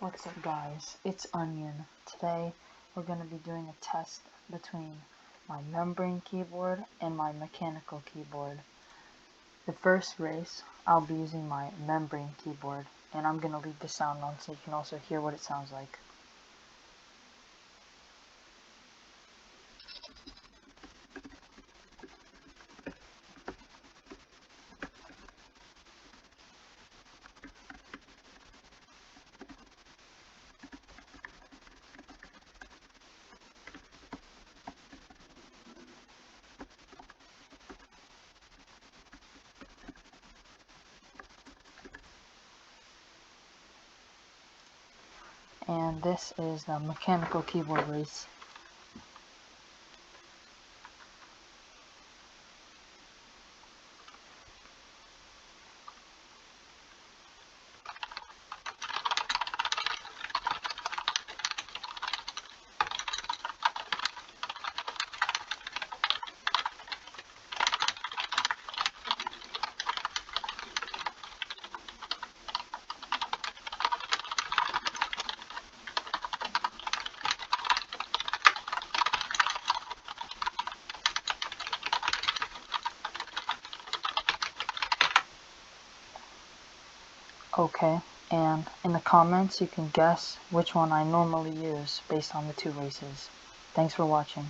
What's up guys, it's Onion. Today we're going to be doing a test between my membrane keyboard and my mechanical keyboard. The first race I'll be using my membrane keyboard, and I'm going to leave the sound on so you can also hear what it sounds like. And this is the mechanical keyboard race. Okay, and in the comments you can guess which one I normally use based on the two races. Thanks for watching.